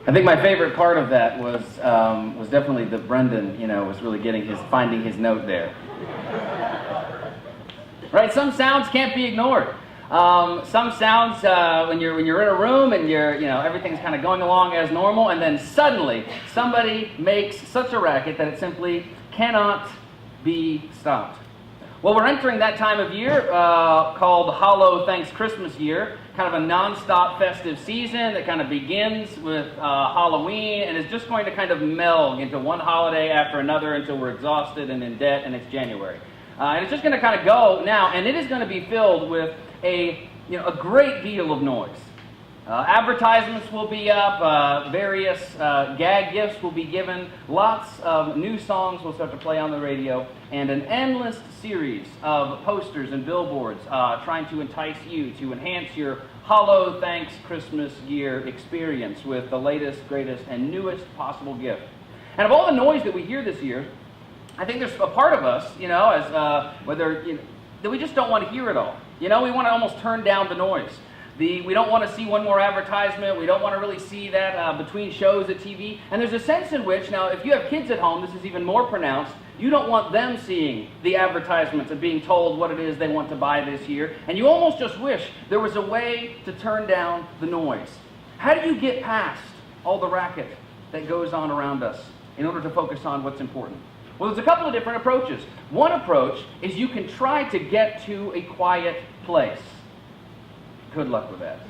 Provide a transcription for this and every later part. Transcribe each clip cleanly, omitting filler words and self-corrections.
I think my favorite part of that was definitely that Brendan, was really finding his note there. Right? Some sounds can't be ignored. Some sounds when you're in a room and everything's kind of going along as normal, and then suddenly somebody makes such a racket that it simply cannot be stopped. Well, we're entering that time of year called Hollow Thanks Christmas year, kind of a non-stop festive season that kind of begins with Halloween and is just going to kind of meld into one holiday after another until we're exhausted and in debt and it's January. And it's just going to kind of go now, and it is going to be filled with a great deal of noise. Advertisements will be up, various gag gifts will be given, lots of new songs will start to play on the radio, and an endless series of posters and billboards trying to entice you to enhance your Hollow Thanks Christmas year experience with the latest, greatest, and newest possible gift. And of all the noise that we hear this year, I think there's a part of us, that we just don't want to hear it all. We want to almost turn down the noise. We don't want to see one more advertisement. We don't want to really see that between shows at TV. And there's a sense in which, now, if you have kids at home, this is even more pronounced. You don't want them seeing the advertisements and being told what it is they want to buy this year. And you almost just wish there was a way to turn down the noise. How do you get past all the racket that goes on around us in order to focus on what's important? Well, there's a couple of different approaches. One approach is you can try to get to a quiet place. Good luck with that.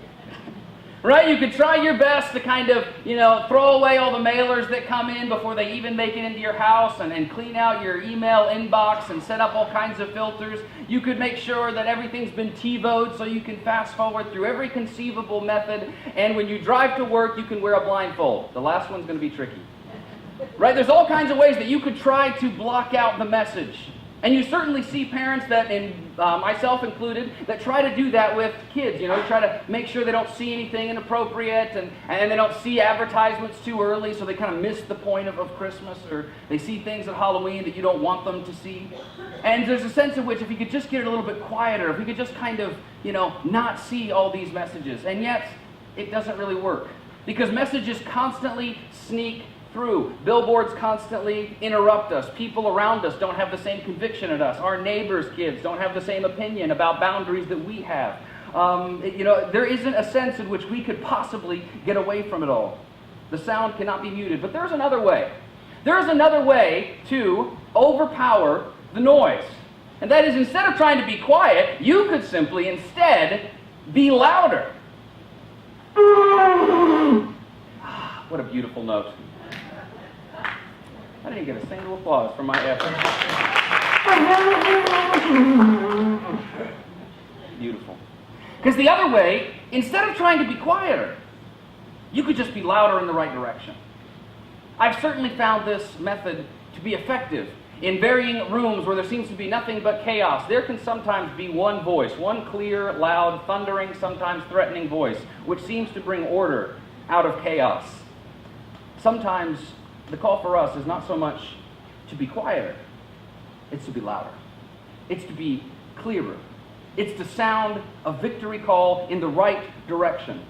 Right? You can try your best to kind of, throw away all the mailers that come in before they even make it into your house and clean out your email inbox and set up all kinds of filters. You could make sure that everything's been TiVoed so you can fast forward through every conceivable method. And when you drive to work, you can wear a blindfold. The last one's going to be tricky. Right? There's all kinds of ways that you could try to block out the message. And you certainly see parents that, myself included, that try to do that with kids. Try to make sure they don't see anything inappropriate and they don't see advertisements too early so they kind of miss the point of Christmas, or they see things at Halloween that you don't want them to see. And there's a sense in which if you could just get it a little bit quieter, if we could just kind of, not see all these messages. And yet, it doesn't really work. Because messages constantly sneak through. Billboards constantly interrupt us. People around us don't have the same conviction as us. Our neighbors' kids don't have the same opinion about boundaries that we have. There isn't a sense in which we could possibly get away from it all. The sound cannot be muted. But there's another way. There's another way to overpower the noise. And that is, instead of trying to be quiet, you could simply instead be louder. What a beautiful note. I didn't get a single applause for my effort. Beautiful. Because the other way, instead of trying to be quieter, you could just be louder in the right direction. I've certainly found this method to be effective in varying rooms where there seems to be nothing but chaos. There can sometimes be one voice, one clear, loud, thundering, sometimes threatening voice, which seems to bring order out of chaos. Sometimes the call for us is not so much to be quieter, it's to be louder. It's to be clearer. It's to sound a victory call in the right direction.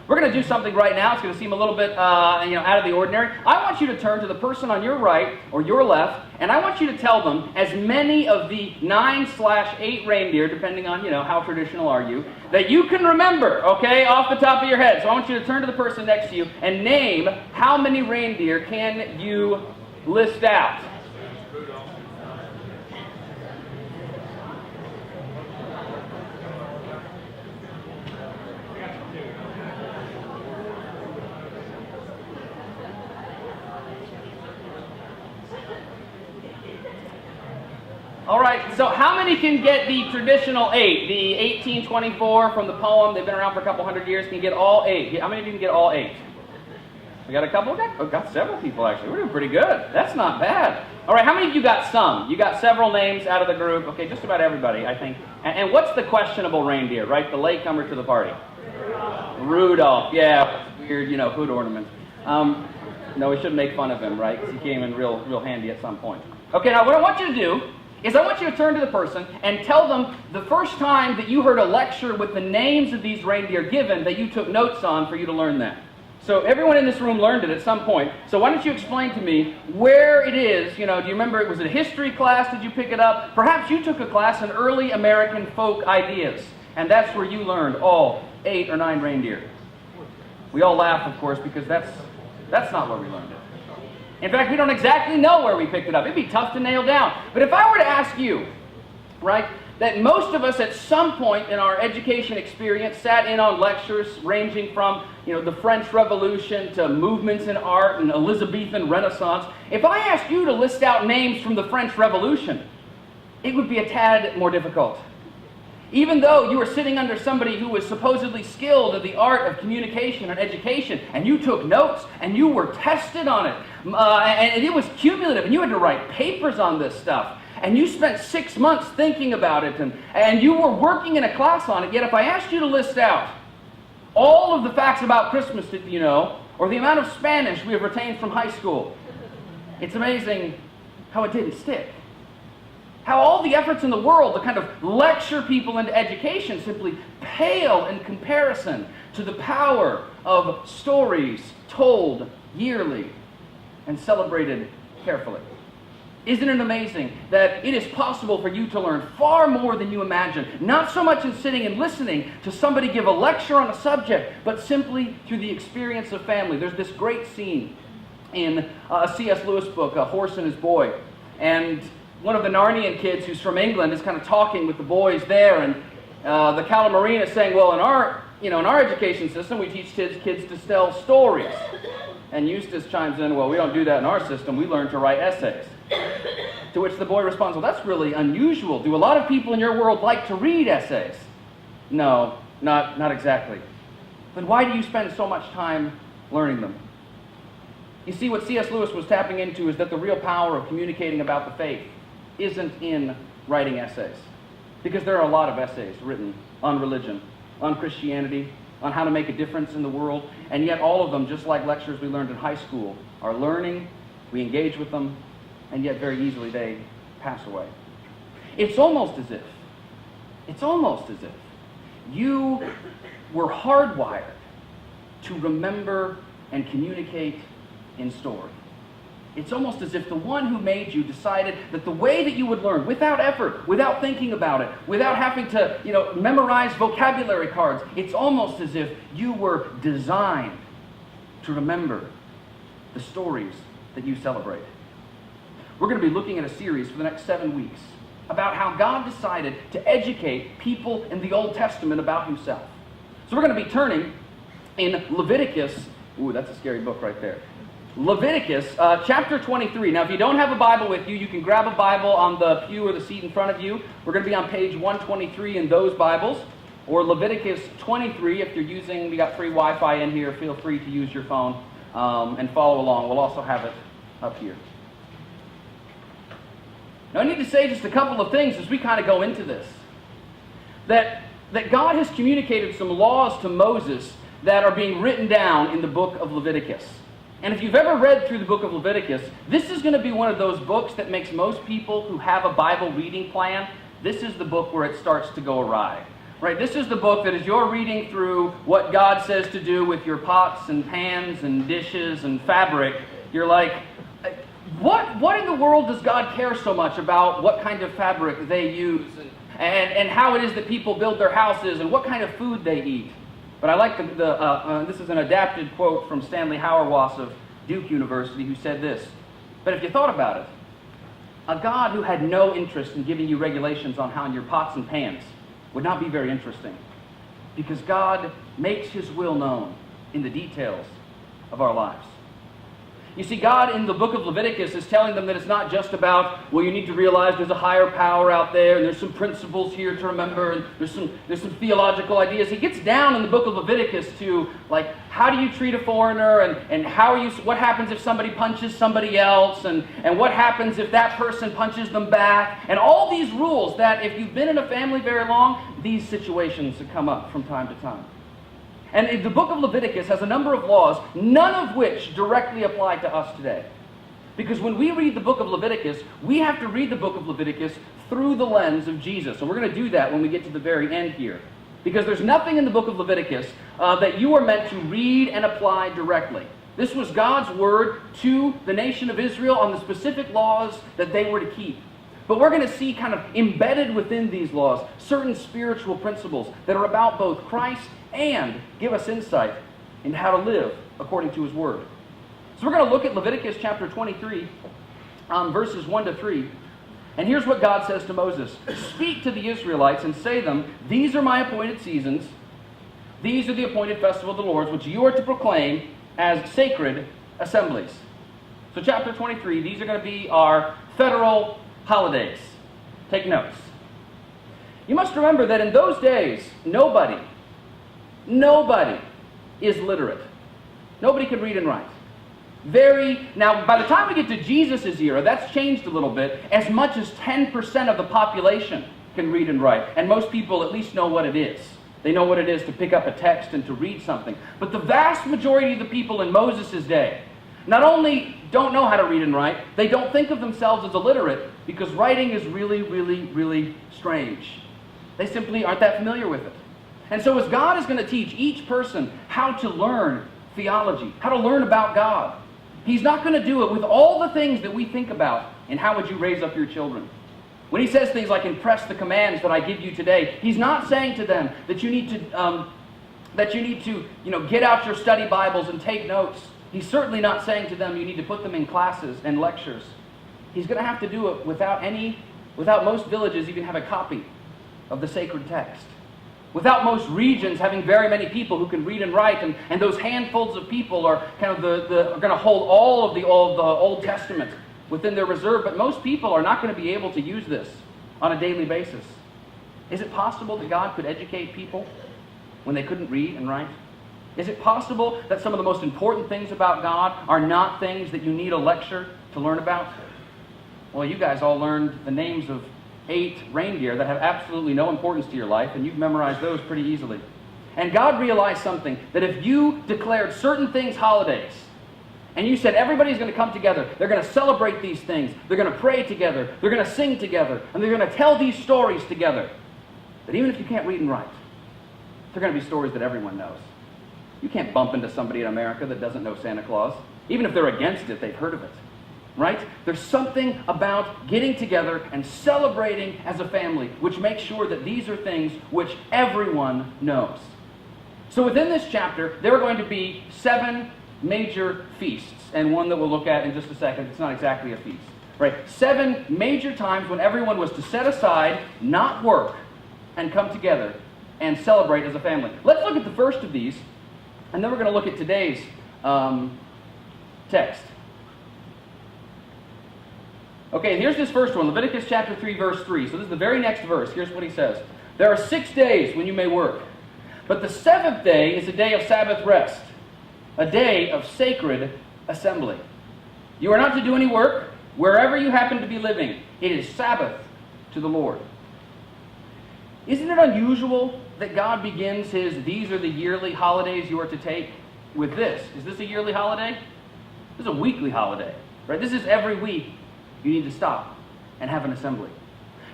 We're going to do something right now. It's going to seem a little bit out of the ordinary. I want you to turn to the person on your right or your left, and I want you to tell them as many of the 9/8 reindeer, depending on how traditional are you, that you can remember, okay, off the top of your head. So I want you to turn to the person next to you and name how many reindeer can you list out. All right, so how many can get the traditional 8? The 1824 from the poem, they've been around for a couple hundred years, can get all 8. How many of you can get all 8? We got a couple? Got several people actually. We're doing pretty good. That's not bad. All right, how many of you got some? You got several names out of the group. Okay, just about everybody, I think. And what's the questionable reindeer, right? The latecomer to the party. Rudolph. Yeah, weird, hood ornament. No, we shouldn't make fun of him, right? Because he came in real handy at some point. Okay, now what I want you to do is I want you to turn to the person and tell them the first time that you heard a lecture with the names of these reindeer given that you took notes on for you to learn that. So everyone in this room learned it at some point. So why don't you explain to me where it is? Do you remember, was it a history class? Did you pick it up? Perhaps you took a class in early American folk ideas, and that's where you learned all 8 or 9 reindeer. We all laugh, of course, because that's not where we learned it. In fact, we don't exactly know where we picked it up. It'd be tough to nail down. But if I were to ask you, right, that most of us at some point in our education experience sat in on lectures ranging from, the French Revolution to movements in art and Elizabethan Renaissance. If I asked you to list out names from the French Revolution, it would be a tad more difficult. Even though you were sitting under somebody who was supposedly skilled in the art of communication and education, and you took notes, and you were tested on it, and it was cumulative, and you had to write papers on this stuff, and you spent 6 months thinking about it, and you were working in a class on it, yet if I asked you to list out all of the facts about Christmas that you know, or the amount of Spanish we have retained from high school, it's amazing how it didn't stick. How all the efforts in the world to kind of lecture people into education simply pale in comparison to the power of stories told yearly and celebrated carefully. Isn't it amazing that it is possible for you to learn far more than you imagine, not so much in sitting and listening to somebody give a lecture on a subject, but simply through the experience of family. There's this great scene in a C.S. Lewis book, A Horse and His Boy, and one of the Narnian kids who's from England is kind of talking with the boys there, and the Calamarine is saying, well, in our education system, we teach kids to tell stories. And Eustace chimes in, well, we don't do that in our system. We learn to write essays. To which the boy responds, well, that's really unusual. Do a lot of people in your world like to read essays? No, not exactly. Then why do you spend so much time learning them? You see, what C.S. Lewis was tapping into is that the real power of communicating about the faith isn't in writing essays. Because there are a lot of essays written on religion, on Christianity, on how to make a difference in the world, and yet all of them, just like lectures we learned in high school, are learning, we engage with them, and yet very easily they pass away. It's almost as if you were hardwired to remember and communicate in story. It's almost as if the one who made you decided that the way that you would learn, without effort, without thinking about it, without having to, memorize vocabulary cards, it's almost as if you were designed to remember the stories that you celebrate. We're going to be looking at a series for the next 7 weeks about how God decided to educate people in the Old Testament about himself. So we're going to be turning in Leviticus. Ooh, that's a scary book right there. Leviticus chapter 23. Now, if you don't have a Bible with you, you can grab a Bible on the pew or the seat in front of you. We're going to be on page 123 in those Bibles, or Leviticus 23 if you're using, we got free Wi-Fi in here, feel free to use your phone and follow along. We'll also have it up here. Now, I need to say just a couple of things as we kind of go into this. That God has communicated some laws to Moses that are being written down in the book of Leviticus. And if you've ever read through the book of Leviticus, this is going to be one of those books that makes most people who have a Bible reading plan, this is the book where it starts to go awry. Right? This is the book that as you're reading through what God says to do with your pots and pans and dishes and fabric, you're like, what in the world does God care so much about what kind of fabric they use and how it is that people build their houses and what kind of food they eat? But I like this is an adapted quote from Stanley Hauerwas of Duke University, who said this: but if you thought about it, a God who had no interest in giving you regulations on how your pots and pans would not be very interesting, because God makes his will known in the details of our lives. You see, God in the book of Leviticus is telling them that it's not just about, well, you need to realize there's a higher power out there, and there's some principles here to remember, and there's some theological ideas. He gets down in the book of Leviticus to, like, how do you treat a foreigner, and what happens if somebody punches somebody else, and what happens if that person punches them back, and all these rules that, if you've been in a family very long, these situations have come up from time to time. And the book of Leviticus has a number of laws, none of which directly apply to us today. Because when we read the book of Leviticus, we have to read the book of Leviticus through the lens of Jesus. And we're going to do that when we get to the very end here. because there's nothing in the book of Leviticus that you are meant to read and apply directly. This was God's word to the nation of Israel on the specific laws that they were to keep. But we're going to see kind of embedded within these laws certain spiritual principles that are about both Christ and give us insight into how to live according to his word. So we're going to look at Leviticus chapter 23, verses 1 to 3. And here's what God says to Moses. Speak to the Israelites and say to them, these are my appointed seasons. These are the appointed festival of the Lord, which you are to proclaim as sacred assemblies. So chapter 23, these are going to be our federal holidays. Take notes. You must remember that in those days, nobody is literate. Nobody could read and write. Now, by the time we get to Jesus' era, that's changed a little bit. As much as 10% of the population can read and write. And most people at least know what it is. They know what it is to pick up a text and to read something. But the vast majority of the people in Moses' day not only don't know how to read and write, they don't think of themselves as illiterate because writing is really, really, really strange. They simply aren't that familiar with it. And so as God is going to teach each person how to learn theology, how to learn about God, he's not going to do it with all the things that we think about in how would you raise up your children. When he says things like, impress the commands that I give you today, he's not saying to them that you need to, get out your study Bibles and take notes. He's certainly not saying to them you need to put them in classes and lectures. He's going to have to do it without most villages even have a copy of the sacred text. Without most regions having very many people who can read and write, and those handfuls of people are kind of are going to hold all of the Old Testament within their reserve, but most people are not going to be able to use this on a daily basis. Is it possible that God could educate people when they couldn't read and write? Is it possible that some of the most important things about God are not things that you need a lecture to learn about? Well, you guys all learned the names of 8 reindeer that have absolutely no importance to your life, and you've memorized those pretty easily. And God realized something, that if you declared certain things holidays, and you said everybody's going to come together, they're going to celebrate these things, they're going to pray together, they're going to sing together, and they're going to tell these stories together, that even if you can't read and write, they're going to be stories that everyone knows. You can't bump into somebody in America that doesn't know Santa Claus. Even if they're against it, they've heard of it. Right? There's something about getting together and celebrating as a family which makes sure that these are things which everyone knows. So within this chapter, there are going to be 7 major feasts, and one that we'll look at in just a second. It's not exactly a feast. Right? 7 major times when everyone was to set aside, not work, and come together and celebrate as a family. Let's look at the first of these, and then we're going to look at today's text. Okay, here's this first one, Leviticus chapter 3, verse 3. So this is the very next verse. Here's what he says. There are 6 days when you may work, but the 7th day is a day of Sabbath rest, a day of sacred assembly. You are not to do any work wherever you happen to be living. It is Sabbath to the Lord. Isn't it unusual that God begins these are the yearly holidays you are to take with this? Is this a yearly holiday? This is a weekly holiday, right? This is every week you need to stop and have an assembly.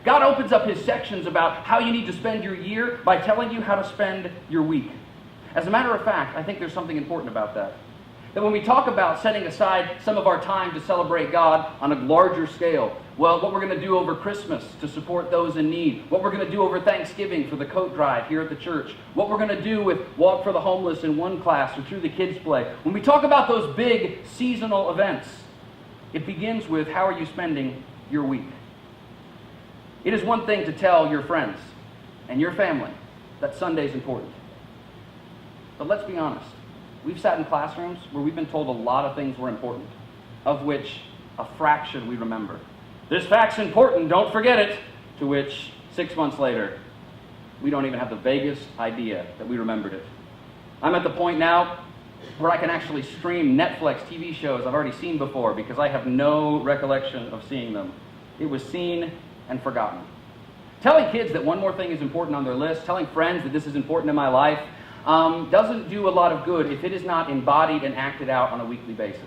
God opens up his sections about how you need to spend your year by telling you how to spend your week. As a matter of fact, I think there's something important about that. That when we talk about setting aside some of our time to celebrate God on a larger scale, well, what we're going to do over Christmas to support those in need, what we're going to do over Thanksgiving for the coat drive here at the church, what we're going to do with Walk for the Homeless in one class or through the kids' play. When we talk about those big seasonal events, it begins with how are you spending your week? It is one thing to tell your friends and your family that Sunday's important. But let's be honest. We've sat in classrooms where we've been told a lot of things were important, of which a fraction we remember. This fact's important, don't forget it. To which, 6 months later, we don't even have the vaguest idea that we remembered it. I'm at the point now where I can actually stream Netflix TV shows I've already seen before because I have no recollection of seeing them. It was seen and forgotten. Telling kids that one more thing is important on their list, telling friends that this is important in my life, doesn't do a lot of good if it is not embodied and acted out on a weekly basis.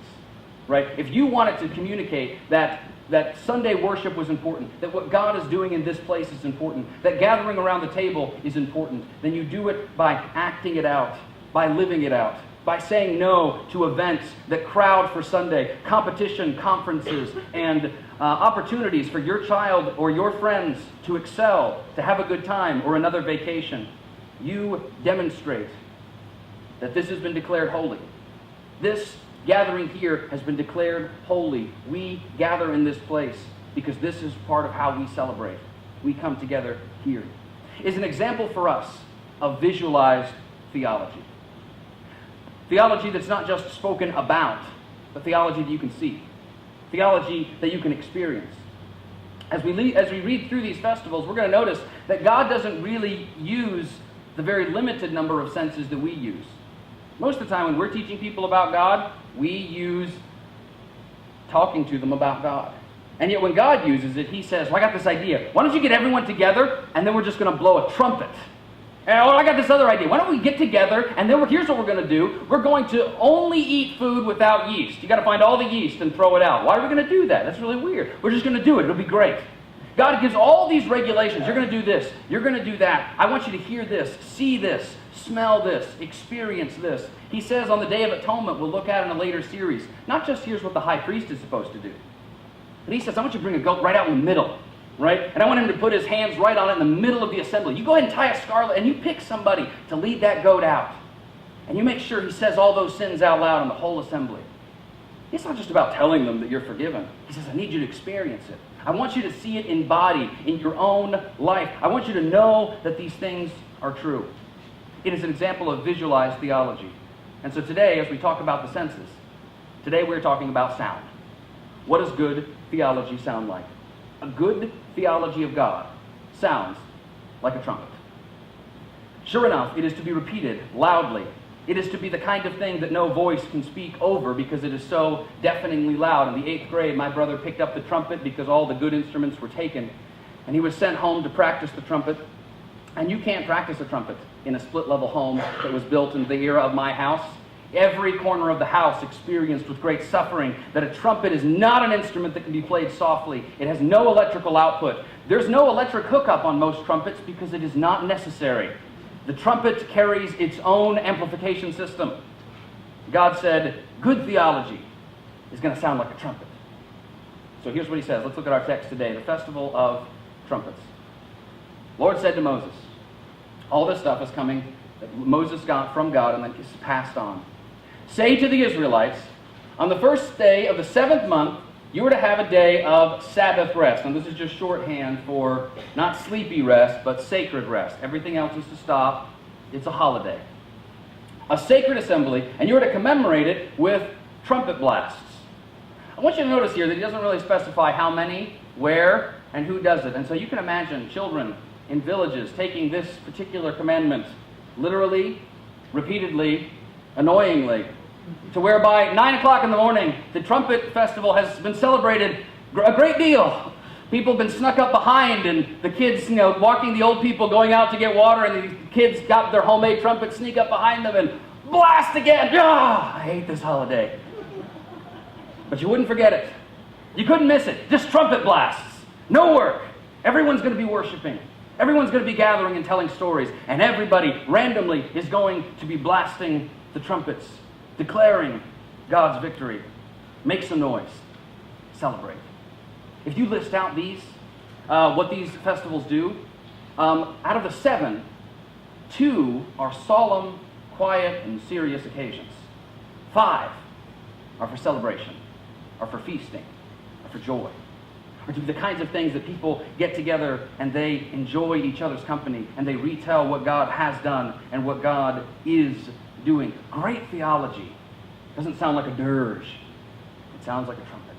Right? If you wanted to communicate that that Sunday worship was important, that what God is doing in this place is important, that gathering around the table is important, then you do it by acting it out, by living it out, by saying no to events that crowd for Sunday, competition, conferences, and opportunities for your child or your friends to excel, to have a good time, or another vacation. You demonstrate that this has been declared holy. This gathering here has been declared holy. We gather in this place because this is part of how we celebrate. We come together here. It's an example for us of visualized theology. Theology that's not just spoken about, but theology that you can see. Theology that you can experience. As we read through these festivals, we're going to notice that God doesn't really use the very limited number of senses that we use. Most of the time when we're teaching people about God, we use talking to them about God. And yet when God uses it, he says, well, I got this idea. Why don't you get everyone together, and then we're just going to blow a trumpet. And I got this other idea. Why don't we get together, and then here's what we're going to do. We're going to only eat food without yeast. You got to find all the yeast and throw it out. Why are we going to do that? That's really weird. We're just going to do it. It'll be great. God gives all these regulations. You're going to do this. You're going to do that. I want you to hear this, see this, smell this, experience this. He says on the Day of Atonement, we'll look at in a later series, not just here's what the high priest is supposed to do. But he says, I want you to bring a goat right out in the middle, right? And I want him to put his hands right on it in the middle of the assembly. You go ahead and tie a scarlet, and you pick somebody to lead that goat out. And you make sure he says all those sins out loud in the whole assembly. It's not just about telling them that you're forgiven. He says, I need you to experience it. I want you to see it embodied in your own life. I want you to know that these things are true. It is an example of visualized theology. And so today, as we talk about the senses, today we're talking about sound. What does good theology sound like? A good theology of God sounds like a trumpet. Sure enough, it is to be repeated loudly. It is to be the kind of thing that no voice can speak over because it is so deafeningly loud. In the 8th grade, my brother picked up the trumpet because all the good instruments were taken. And he was sent home to practice the trumpet. And you can't practice a trumpet in a split-level home that was built in the era of my house. Every corner of the house experienced with great suffering that a trumpet is not an instrument that can be played softly. It has no electrical output. There's no electric hookup on most trumpets because it is not necessary. The trumpet carries its own amplification system. God said, good theology is going to sound like a trumpet. So here's what he says. Let's look at our text today, the Festival of Trumpets. The Lord said to Moses, all this stuff is coming that Moses got from God and then is passed on. Say to the Israelites, on the first day of the 7th month, you are to have a day of Sabbath rest. And this is just shorthand for not sleepy rest, but sacred rest. Everything else is to stop. It's a holiday. A sacred assembly, and you are to commemorate it with trumpet blasts. I want you to notice here that he doesn't really specify how many, where, and who does it. And so you can imagine children in villages taking this particular commandment literally, repeatedly, annoyingly, to whereby 9 o'clock in the morning, the trumpet festival has been celebrated a great deal. People have been snuck up behind, and the kids, walking the old people going out to get water, and the kids got their homemade trumpets, sneak up behind them, and blast again. I hate this holiday. But you wouldn't forget it. You couldn't miss it. Just trumpet blasts. No work. Everyone's going to be worshiping. Everyone's going to be gathering and telling stories, and everybody randomly is going to be blasting the trumpets, declaring God's victory. Make some noise. Celebrate. If you list out what these festivals do, out of the 7, 2 are solemn, quiet, and serious occasions. 5 are for celebration, are for feasting, are for joy, are to be the kinds of things that people get together and they enjoy each other's company and they retell what God has done and what God is doing. Great theology doesn't sound like a dirge. It sounds like a trumpet.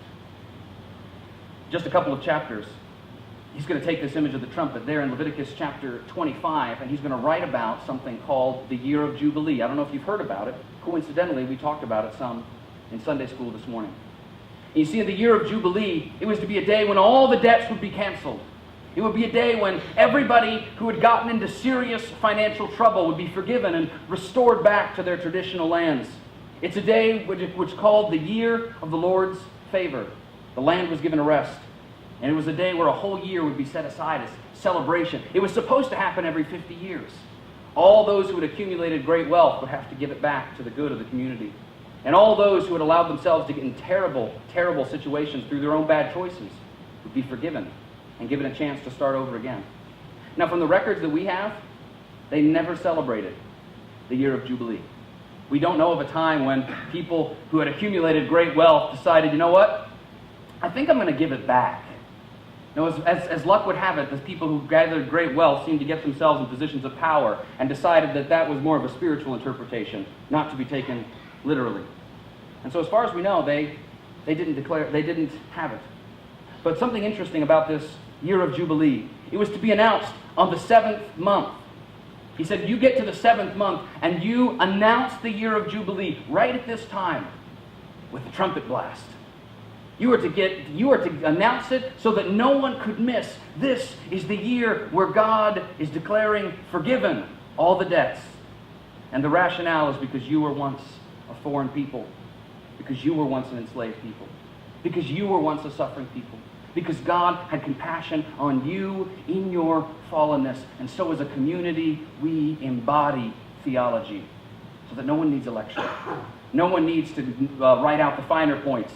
Just a couple of chapters, he's going to take this image of the trumpet there in Leviticus chapter 25, and he's going to write about something called the Year of Jubilee. I don't know if you've heard about it. Coincidentally, we talked about it some in Sunday school this morning. And you see, in the Year of Jubilee, it was to be a day when all the debts would be canceled. It would be a day when everybody who had gotten into serious financial trouble would be forgiven and restored back to their traditional lands. It's a day which is called the Year of the Lord's Favor. The land was given a rest. And it was a day where a whole year would be set aside as celebration. It was supposed to happen every 50 years. All those who had accumulated great wealth would have to give it back to the good of the community. And all those who had allowed themselves to get in terrible, terrible situations through their own bad choices would be forgiven and given a chance to start over again. Now, from the records that we have, they never celebrated the year of Jubilee. We don't know of a time when people who had accumulated great wealth decided, you know what, I think I'm going to give it back. You know, as luck would have it, the people who gathered great wealth seemed to get themselves in positions of power and decided that that was more of a spiritual interpretation, not to be taken literally. And so as far as we know, they didn't have it. But something interesting about this year of Jubilee, it was to be announced on the 7th month. He said, you get to the 7th month and you announce the year of Jubilee right at this time with the trumpet blast. You are to announce it so that no one could miss. This is the year where God is declaring forgiven all the debts. And the rationale is because you were once a foreign people, because you were once an enslaved people, because you were once a suffering people, because God had compassion on you in your fallenness. And so as a community, we embody theology so that no one needs a lecture. No one needs to write out the finer points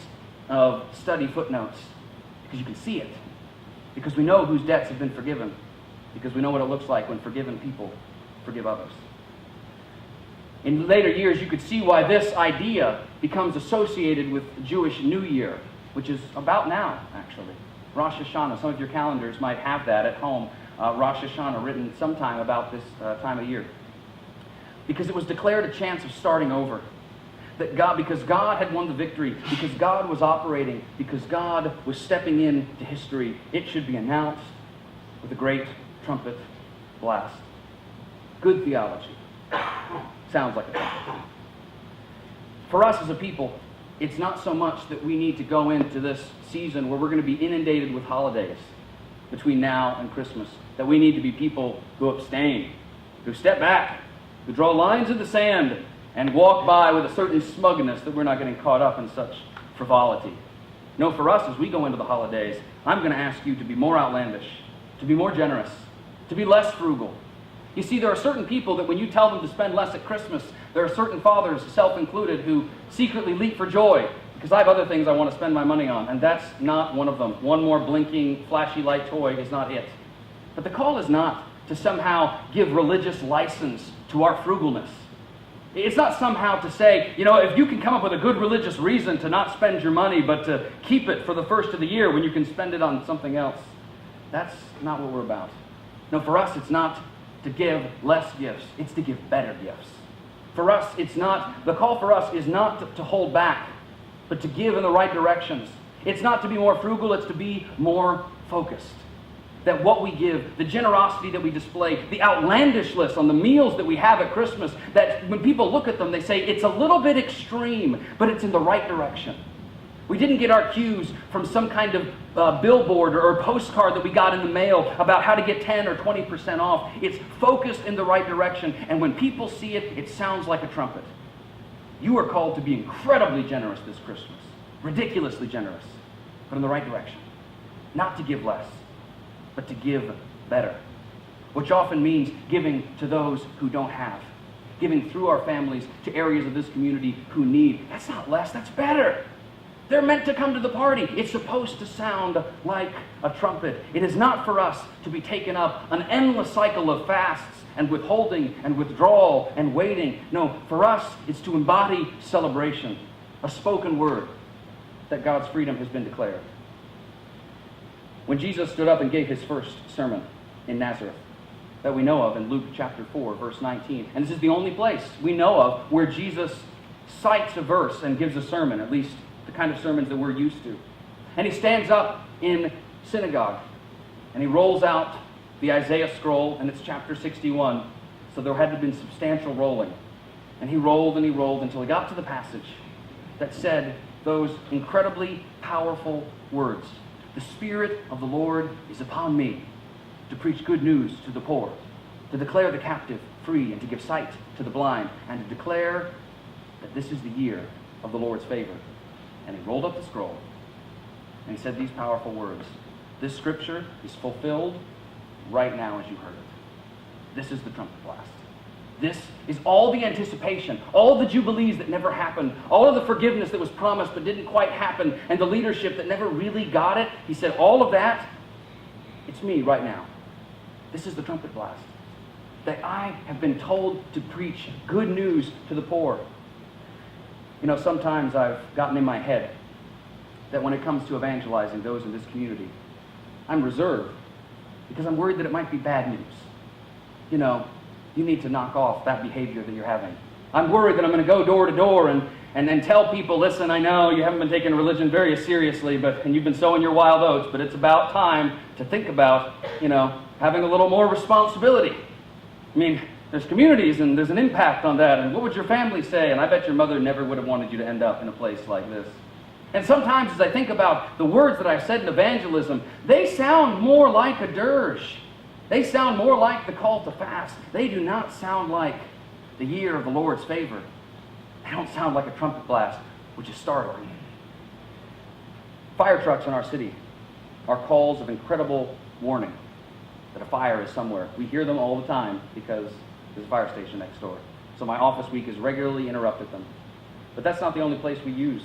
of study footnotes, because you can see it, because we know whose debts have been forgiven, because we know what it looks like when forgiven people forgive others. In later years, you could see why this idea becomes associated with Jewish New Year, which is about now, actually. Rosh Hashanah. Some of your calendars might have that at home. Rosh Hashanah written sometime about this time of year. Because it was declared a chance of starting over. That God, because God had won the victory, because God was operating, because God was stepping into history, it should be announced with a great trumpet blast. Good theology. Sounds like a trumpet. For us as a people, it's not so much that we need to go into this season where we're going to be inundated with holidays between now and Christmas, that we need to be people who abstain, who step back, who draw lines in the sand, and walk by with a certain smugness that we're not getting caught up in such frivolity. No, for us, as we go into the holidays, I'm going to ask you to be more outlandish, to be more generous, to be less frugal. You see, there are certain people that when you tell them to spend less at Christmas, there are certain fathers, self-included, who secretly leap for joy because I have other things I want to spend my money on, and that's not one of them. One more blinking, flashy light toy is not it. But the call is not to somehow give religious license to our frugalness. It's not somehow to say, you know, if you can come up with a good religious reason to not spend your money, but to keep it for the first of the year when you can spend it on something else. That's not what we're about. No, for us, it's not to give less gifts. It's to give better gifts. For us, it's not, the call for us is not to hold back, but to give in the right directions. It's not to be more frugal, it's to be more focused. That what we give, the generosity that we display, the outlandishness on the meals that we have at Christmas, that when people look at them, they say, it's a little bit extreme, but it's in the right direction. We didn't get our cues from some kind of billboard or postcard that we got in the mail about how to get 10 or 20% off. It's focused in the right direction, and when people see it, it sounds like a trumpet. You are called to be incredibly generous this Christmas, ridiculously generous, but in the right direction. Not to give less, but to give better, which often means giving to those who don't have, giving through our families to areas of this community who need. That's not less, that's better. They're meant to come to the party. It's supposed to sound like a trumpet. It is not for us to be taken up an endless cycle of fasts and withholding and withdrawal and waiting. No, for us, it's to embody celebration, a spoken word that God's freedom has been declared. When Jesus stood up and gave his first sermon in Nazareth that we know of in Luke chapter 4, verse 19, and this is the only place we know of where Jesus cites a verse and gives a sermon, at least the kind of sermons that we're used to. And he stands up in synagogue and he rolls out the Isaiah scroll, and it's chapter 61, so there had to have been substantial rolling. And he rolled until he got to the passage that said those incredibly powerful words. The Spirit of the Lord is upon me to preach good news to the poor, to declare the captive free, and to give sight to the blind, and to declare that this is the year of the Lord's favor. And he rolled up the scroll, And he said these powerful words. This scripture is fulfilled right now as you heard it. This is the trumpet blast. This is all the anticipation, all the jubilees that never happened, all of the forgiveness that was promised but didn't quite happen, and the leadership that never really got it. He said, all of that, it's me right now. This is the trumpet blast. That I have been told to preach good news to the poor. You know, sometimes I've gotten in my head that when it comes to evangelizing those in this community, I'm reserved because I'm worried that it might be bad news. You know, you need to knock off that behavior that you're having. I'm worried that I'm going to go door to door and then tell people, listen, I know you haven't been taking religion very seriously, and you've been sowing your wild oats, but it's about time to think about, you know, having a little more responsibility. I mean, there's communities and there's an impact on that, and what would your family say? And I bet your mother never would have wanted you to end up in a place like this. And sometimes as I think about the words that I've said in evangelism, they sound more like a dirge. They sound more like the call to fast. They do not sound like the year of the Lord's favor. They don't sound like a trumpet blast, which is startling. Fire trucks in our city are calls of incredible warning that a fire is somewhere. We hear them all the time because there's a fire station next door. So my office week has regularly interrupted them. But that's not the only place we use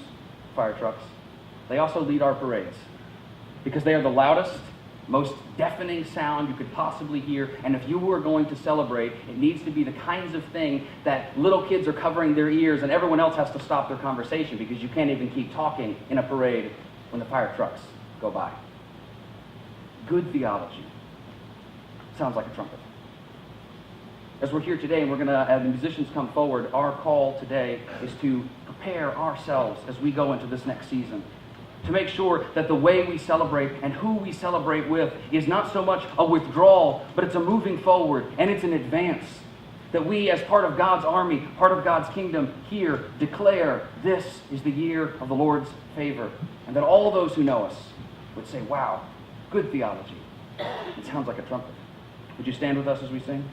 fire trucks. They also lead our parades because they are the loudest, most deafening sound you could possibly hear. And if you were going to celebrate, it needs to be the kinds of thing that little kids are covering their ears and everyone else has to stop their conversation because you can't even keep talking in a parade when the fire trucks go by. Good theology sounds like a trumpet. As we're here today and we're going to have the musicians come forward, our call today is to prepare ourselves as we go into this next season. To make sure that the way we celebrate and who we celebrate with is not so much a withdrawal, but it's a moving forward and it's an advance. That we, as part of God's army, part of God's kingdom, here declare this is the year of the Lord's favor. And that all those who know us would say, wow, good theology. It sounds like a trumpet. Would you stand with us as we sing?